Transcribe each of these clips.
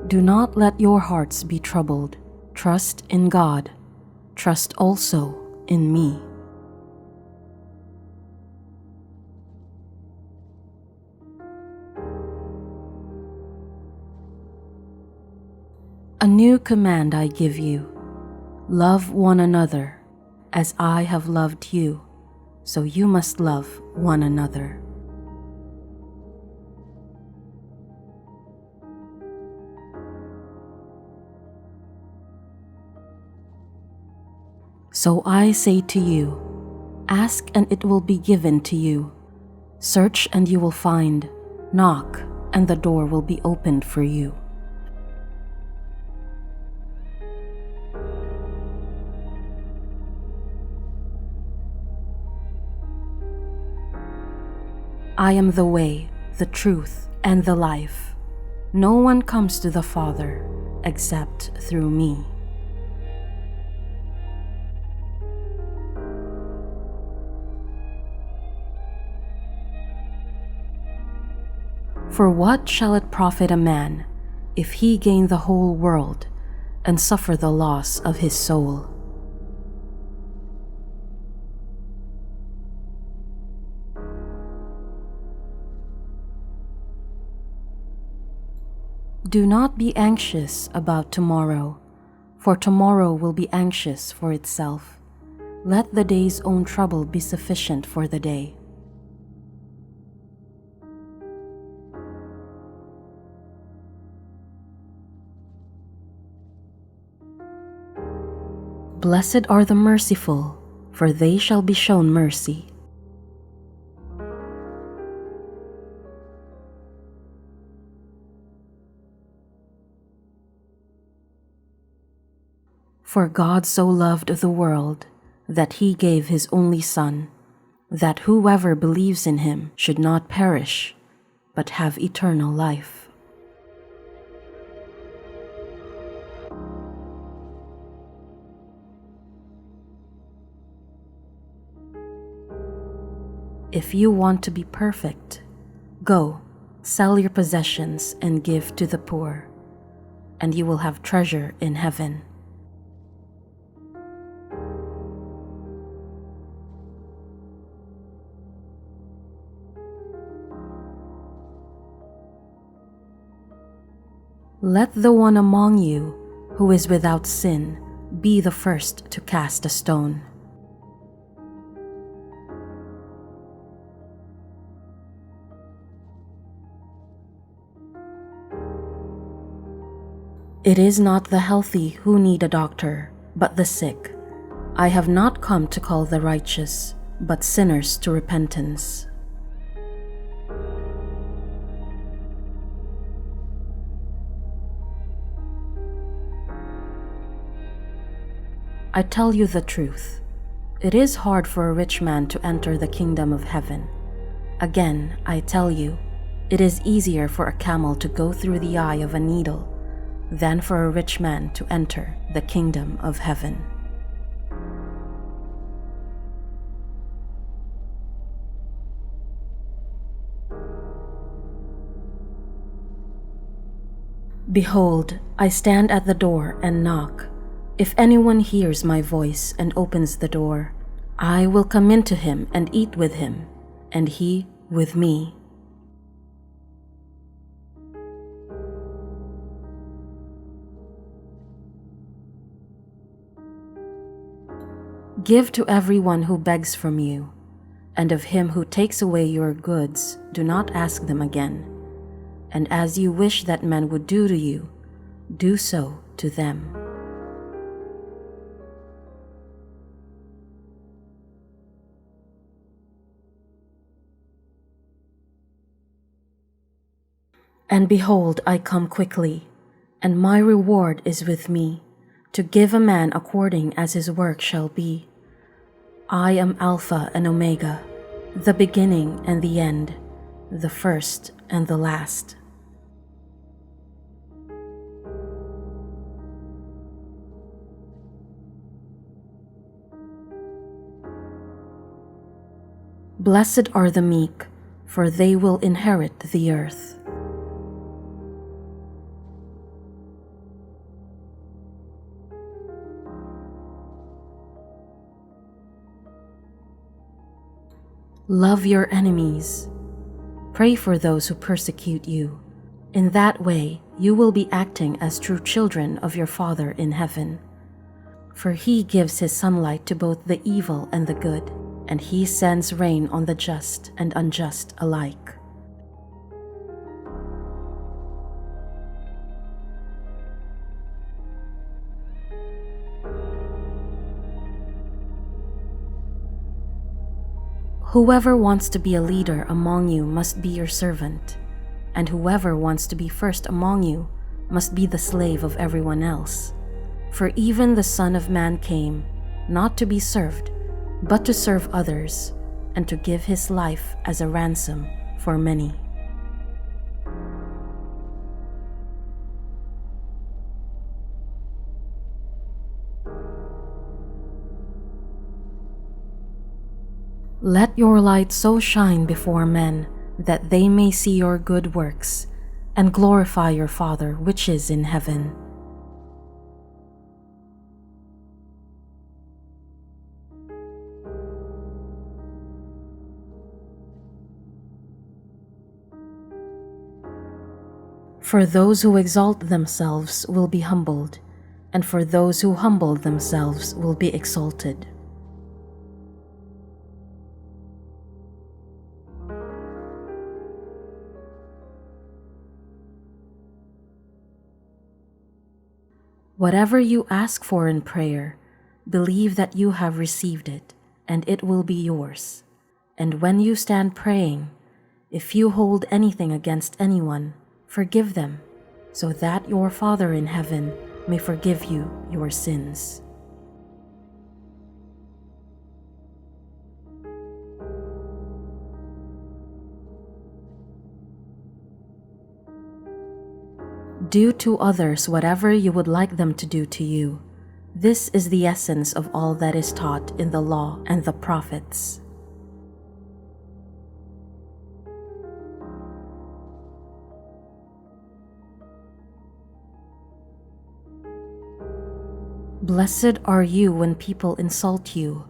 Do not let your hearts be troubled. Trust in God. Trust also in me. A new command I give you. Love one another. As I have loved you, so you must love one another. So I say to you, ask and it will be given to you. Search and you will find. Knock and the door will be opened for you. I am the way, the truth, and the life. No one comes to the Father except through me. For what shall it profit a man if he gain the whole world and suffer the loss of his soul? Do not be anxious about tomorrow, for tomorrow will be anxious for itself. Let the day's own trouble be sufficient for the day. Blessed are the merciful, for they shall be shown mercy. For God so loved the world that he gave his only Son, that whoever believes in him should not perish, but have eternal life. If you want to be perfect, go, sell your possessions and give to the poor, and you will have treasure in heaven. Let the one among you who is without sin be the first to cast a stone. It is not the healthy who need a doctor, but the sick. I have not come to call the righteous, but sinners to repentance. I tell you the truth. It is hard for a rich man to enter the kingdom of heaven. Again, I tell you, it is easier for a camel to go through the eye of a needle than for a rich man to enter the kingdom of heaven. Behold, I stand at the door and knock. If anyone hears my voice and opens the door, I will come into him and eat with him, and he with me. Give to everyone who begs from you, and of him who takes away your goods, do not ask them again. And as you wish that men would do to you, do so to them. And behold, I come quickly, and my reward is with me, to give a man according as his work shall be. I am Alpha and Omega, the beginning and the end, the first and the last. Blessed are the meek, for they will inherit the earth. Love your enemies. Pray for those who persecute you. In that way, you will be acting as true children of your Father in heaven. For he gives his sunlight to both the evil and the good, and he sends rain on the just and unjust alike. Whoever wants to be a leader among you must be your servant, and whoever wants to be first among you must be the slave of everyone else. For even the Son of Man came, not to be served, but to serve others, and to give his life as a ransom for many. Let your light so shine before men that they may see your good works and glorify your Father which is in heaven. For those who exalt themselves will be humbled, and for those who humble themselves will be exalted. Whatever you ask for in prayer, believe that you have received it, and it will be yours. And when you stand praying, if you hold anything against anyone, forgive them, so that your Father in heaven may forgive you your sins. Do to others whatever you would like them to do to you. This is the essence of all that is taught in the law and the prophets. Blessed are you when people insult you,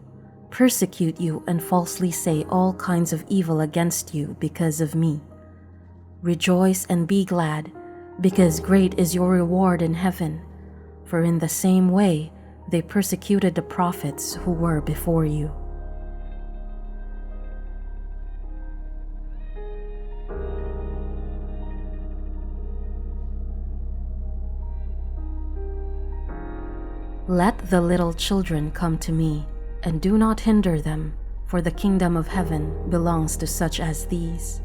persecute you, and falsely say all kinds of evil against you because of me. Rejoice and be glad, because great is your reward in heaven, for in the same way they persecuted the prophets who were before you. Let the little children come to me, and do not hinder them, for the kingdom of heaven belongs to such as these.